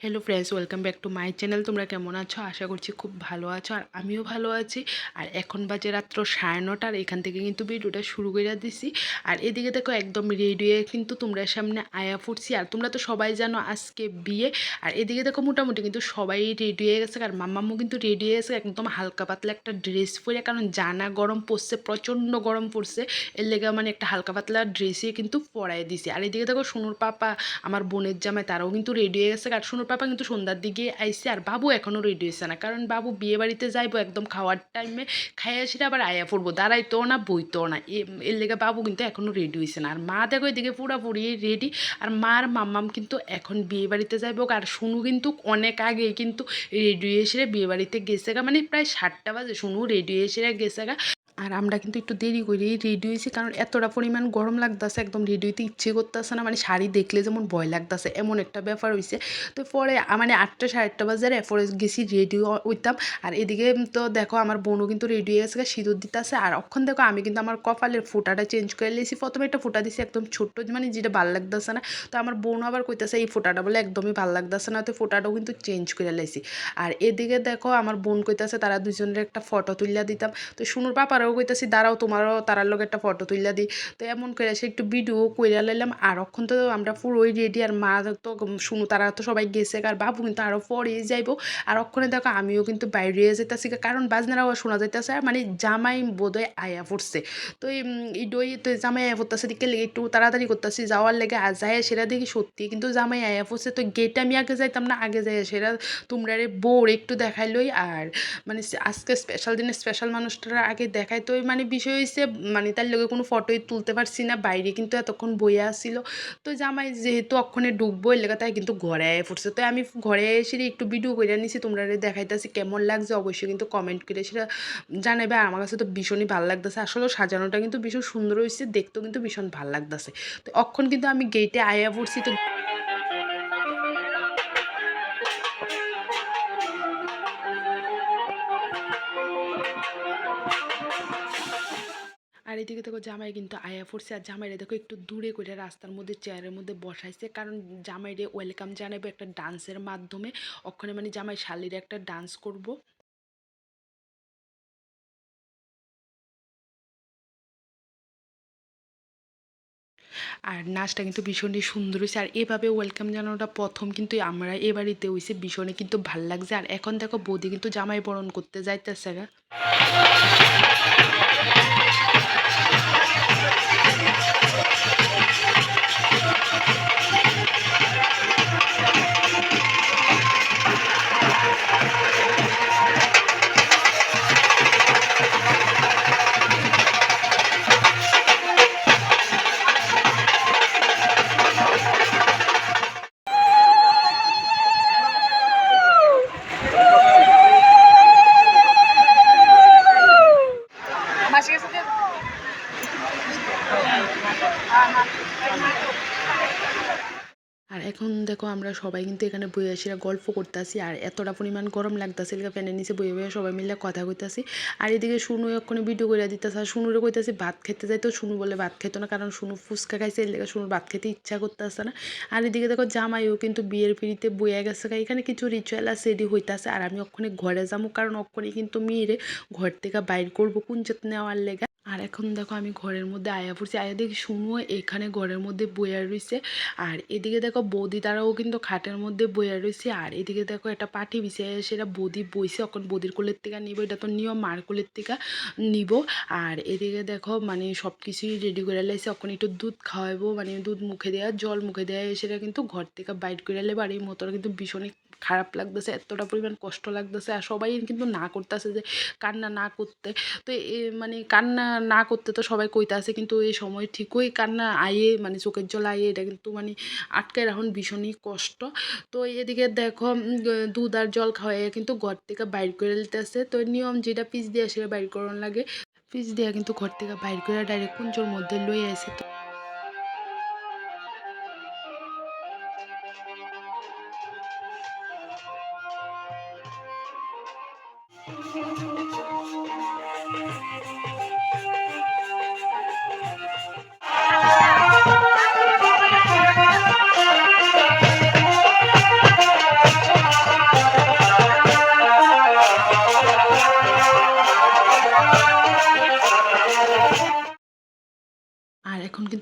Hello friends, welcome back to my channel. তোমরা কেমন আছো? আশা করছি খুব ভালো আছো, আর আমিও ভালো আছি। আর এখন বাজে রাত্র 9:30, আর এখান থেকে কিন্তু ভিডিওটা শুরু করে দিছি। আর এদিকে দেখো একদম রেডি হয়ে কিন্তু তোমরা সামনে আয়া ফুটছি। আর তোমরা তো সবাই জানো আজকে বিয়ে। আর এদিকে দেখো মোটামুটি কিন্তু সবাই রেডি হয়ে গেছে, আর মাম্মাম্মু কিন্তু রেডি হয়ে গেছে একদম হালকা পাতলা একটা ড্রেস পরে, কারণ জানা গরম পড়ছে, প্রচণ্ড গরম পড়ছে। এর লেগে মানে একটা হালকা পাতলা ড্রেসই কিন্তু পরাই দিছি। আর এদিকে দেখো সোনুর পাপা, আমার বোনের জামাই, তারাও কিন্তু রেডি হয়ে গেছে। আর সোনুর পাপা কিন্তু সন্ধ্যার দিকে আইসে, আর বাবু এখনও রেডি হয়েছে না, কারণ বাবু বিয়ে বাড়িতে যাইবো একদম খাওয়ার টাইমে, খাইয়ে আসি আবার আয়া পড়বো, দাঁড়াইতো না বইতো না। এর লেগে বাবু কিন্তু এখনও রেডি হয়েছে না। আর মা দেখো এদিকে পুরাপুরি রেডি। আর মার মাম্মাম কিন্তু এখন বিয়ে বাড়িতে যাইবো। আর সোনু কিন্তু অনেক আগেই কিন্তু রেডি এসে বিয়ে বাড়িতে গেছে গা, মানে প্রায় 7টা বাজে সোনু রেডি এসে গেছে গা। আর আমরা কিন্তু একটু দেরি করেই রেডি হয়েছি, কারণ এতটা পরিমাণ গরম লাগতেছে, একদম রেডি হইতে ইচ্ছে করতেছে না, মানে শাড়ি দেখলে যেমন ভয় লাগতেছে এমন একটা ব্যাপার হয়েছে। তো পরে মানে 8টা 8:30 বাজে পরে গেছি রেডি হইতাম। আর এদিকে তো দেখো আমার বোনও কিন্তু রেডি হয়ে গেছে, সিঁদুর দিতেছে। আর অখন দেখো আমি কিন্তু আমার কপালের ফোঁটাটা চেঞ্জ করে নিয়েছি। প্রথমে একটা ফোঁটা দিছি একদম ছোট্ট, মানে যেটা ভালো লাগতেছে না। তো আমার বোনও আবার কইতেছে এই ফোঁটাটা বলে একদমই ভালো লাগতেছে না, তো ফোঁটাটাও কিন্তু চেঞ্জ করে লাইছি। আর এদিকে দেখো আমার বোন কইতেছে তারা দুজনের একটা ফটো তুলিয়া দিতাম। তো শুনুর পাপারাও কইতাছি দাঁড়াও তোমারও তারার লোক একটা ফটো তুলিয়া দিই। তো এমন করে সে একটু ভিডিও কইরা লাইলাম। আর অক্ষণ তো আমরা পুরোই রেডি, আর মা তো শুনু তারা তো সবাই গেছে, আর বাবু কিন্তু আরও পরেই যাইবো। আর অক্ষণে দেখো আমিও কিন্তু বাইরে যেতেছি, কারণ বাজনারাও শোনা যাইতেছে, মানে জামাই বোধহয় আয়া পড়ছে। তো এই ডই তো জামাই আয়া পড়তেছে, দিকে একটু তাড়াতাড়ি করতেছি যাওয়ার লেগে। আর যায় সেটা দেখি সত্যি কিন্তু জামাই আয়া পড়ছে। তো গেটে আমি আগে যাইতাম না, আগে যাই সেটা তোমরা বোর একটু দেখাইলই। আর মানে আজকে স্পেশাল দিনে স্পেশাল মানুষটারা আগে দেখায়। তো মানে বিষয় হয়েছে, মানে তার লগে কোনো ফটোই তুলতে পারছি না, বাইরে কিন্তু এতক্ষণ বইয়া আসছিল। তো জামাই যেহেতু অক্ষণে ডুববো এর লেগে তাই কিন্তু ঘরে আয় পড়ছে। তো আমি ঘরে এসে একটু ভিডিও করে নিছি, তোমরা দেখাইতেছি কেমন লাগছে অবশ্যই কিন্তু কমেন্ট করে সেটা জানাবে। আর আমার কাছে তো ভীষণই ভালো লাগতেছে, আসলে সাজানোটা কিন্তু ভীষণ সুন্দর হয়েছে, দেখতেও কিন্তু ভীষণ ভালো লাগতেছে। তো অক্ষণ কিন্তু আমি গেটে আয়া পড়ছি। তো আর এদিকে দেখো জামাই কিন্তু আয়া পড়ছে। আর জামাইরে দেখো একটু দূরে করে রাস্তার মধ্যে চেয়ারের মধ্যে বসাইছে, কারণ জামাইরে ওয়েলকাম জানাবে একটা ডান্সের মাধ্যমে। ওখানে মানে জামাই শালির একটা ডান্স করব। আর নাচটা কিন্তু ভীষণই সুন্দর হয়েছে। আর এভাবে ওয়েলকাম জানানোটা প্রথম কিন্তু আমরা এ বাড়িতে হয়েছে, ভীষণই কিন্তু ভাল লাগছে। আর এখন দেখো বৌদি কিন্তু জামাই বরণ করতে যাইতেছে গা। আর এখন দেখো আমরা সবাই কিন্তু এখানে বইয়ে আসিরা গল্প করতেছি। আর এতটা পরিমাণ গরম লাগতেছে, ফ্যানের নিচে বইয়ে বইয়ে সবাই মিলে কথা কইতাছি। আর এদিকে শুনু এক্ষণে ভিডিও করে দিতেছে। আর শুনুরে কইতাছি ভাত খেতে যাই, তো শুনু বলে ভাত খেতো না, কারণ শুনু ফুচকা খাইছে, এর লেগে শুনুর ভাত খেতে ইচ্ছা করতেছে না। আর এদিকে দেখো জামাইও কিন্তু বিয়ের পিড়িতে বইয়া গেছে, এখানে কিছু রিচুয়াল আছে রেডি হইতাছে। আর আমি ওখানে ঘরে যাবো, কারণ ওখানে কিন্তু মেয়েরে ঘর থেকে বাইর করবো কুঞ্চত নেওয়ার লেগে। আর এখন দেখো আমি ঘরের মধ্যে আয়া পড়ছি, আয়া দেখি শুনুও এখানে ঘরের মধ্যে বইয়া রয়েছে। আর এদিকে দেখো বৌদি তারাও কিন্তু খাটের মধ্যে বইয়া রয়েছে। আর এদিকে দেখো একটা পাটি বিছিয়ে সেটা বৌদি বইছে, এখন বৌদির কোলের থেকে নিব, এটা তো নিয়ম মার কোলের থেকে নিব। আর এদিকে দেখো মানে সব কিছুই রেডি করে লাইছে, এখন একটু দুধ খাওয়াবো, মানে দুধ মুখে দেওয়া জল মুখে দেওয়া সেটা কিন্তু ঘর থেকে বাইট করে নেবে। আর এই মতোটা কিন্তু ভীষণই খারাপ লাগতেছে, এতটা পরিমাণ কষ্ট লাগতেছে। আর সবাই কিন্তু না করতেছে যে কান্না না করতে। তো মানে কান্না না করতে তো সবাই কইতাছে, কিন্তু এই সময় ঠিকই কান্না আয়ে, মানে চোখের জল আয়ে, এটা কিন্তু মানে আটকায় রাখুন ভীষণই কষ্ট। তো এদিকে দেখো দুধ আর জল খাওয়াই কিন্তু ঘর থেকে বাইর করে নিতেছে। তো নিয়ম যেটা পিস দিয়ে সেটা বাইর করানো লাগে, পিস দিয়ে কিন্তু ঘর থেকে বাইর করে ডাইরেক্ট কুঞ্চোর মধ্যে লই আসে।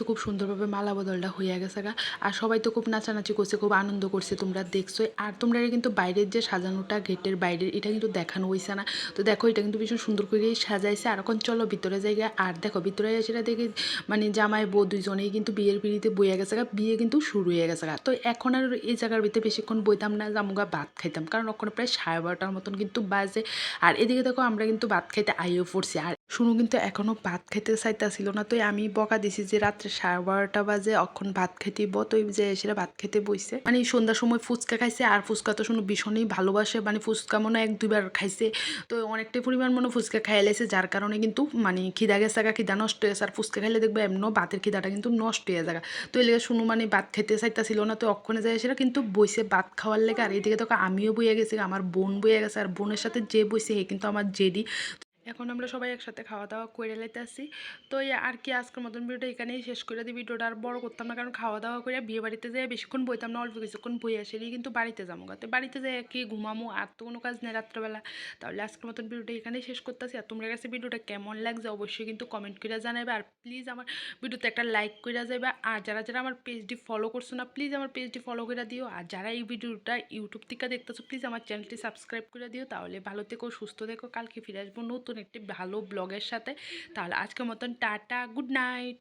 খুব সুন্দরভাবে মালা বদলটা হইয়া গেছে গা। আর সবাই তো খুব নাচানাচি করছে, খুব আনন্দ করছে, তোমরা দেখছোই। আর তোমরা কিন্তু বাইরের যে সাজানোটা গেটের বাইরের এটা কিন্তু দেখানো হইছে না। তো দেখো এটা কিন্তু ভীষণ সুন্দর করে সাজাইছে। আর এখন চলো ভিতরে জায়গা। আর দেখো ভিতরে সেটা দেখে মানে জামাই বউ দুইজনেই কিন্তু বিয়ের পিড়িতে বইয়া গেছে গা, বিয়ে কিন্তু শুরু হয়ে গেছে গা। তো এখন আর এই জায়গার ভিতরে বেশিক্ষণ বইতাম না, জামুগা ভাত খাইতাম, কারণ ওখানে প্রায় 12:30টার মতন কিন্তু বাজে। আর এদিকে দেখো আমরা কিন্তু ভাত খাইতে আইও পড়ছি। আর শুনু কিন্তু এখনও ভাত খাইতে চাইতাছিল না। তো আমি বকা দিছি যে রাত্রে 12:30 বাজে অখন ভাত খাইতেইব। তো যে সেটা ভাত খেতে বইছে, মানে সন্ধ্যার সময় ফুচকা খাইছে। আর ফুচকা তো শুনো ভীষণই ভালোবাসে, মানে ফুচকা মনে 1-2 বার খাইছে। তো অনেকটাই পরিমাণ মনে ফুচকা খাইয়া লাইছে, যার কারণে কিন্তু মানে খিদা গেছে, খিদা নষ্ট হয়েছে। আর ফুচকা খাইলে দেখবে এমনও ভাতের খিদাটা কিন্তু নষ্ট হয়ে যায়। তো এই লেগে শুনু মানে ভাত খেতে চাইতাছিল না। তো অক্ষণে যায় সেটা কিন্তু বইছে ভাত খাওয়ার লেগে। আর এইদিকে তো আমিও বইয়া গেছি, আমার বোন বইয়া গেছে। আর বোনের সাথে যে বইছে হে কিন্তু আমার জেডি। এখন আমরা সবাই একসাথে খাওয়া দাওয়া করে লাইতেছি। তো আর কি আজকের মতন ভিডিওটা এখানেই শেষ করে দিই। ভিডিওটা আর বড় করতাম না, কারণ খাওয়া দাওয়া করে বিয়ে বাড়িতে যাই বেশিক্ষণ বইতাম না, অল্প কিছুক্ষণ বই আসেই কিন্তু বাড়িতে যাবো গাতে, বাড়িতে যাই কি ঘুমামো, আর তো কোনো কাজ নেই রাত্রেবেলা। তাহলে আজকের মতন ভিডিওটা এখানেই শেষ করতেছি। আর তোমার কাছে ভিডিওটা কেমন লাগছে অবশ্যই কিন্তু কমেন্ট করে জানাবে। আর প্লিজ আমার ভিডিওতে একটা লাইক করে যাবে। আর যারা যারা আমার পেজটি ফলো করছো না, প্লিজ আমার পেজটি ফলো করে দিও। আর যারা এই ভিডিওটা ইউটিউব থেকে দেখতেছো, প্লিজ আমার চ্যানেলটি সাবস্ক্রাইব করে দিও। তাহলে ভালো থেকো, সুস্থ থেকো। কালকে ফিরে আসবো নতুন একটি ভালো ব্লগের সাথে। তাহলে আজকের মতন টাটা, গুড নাইট।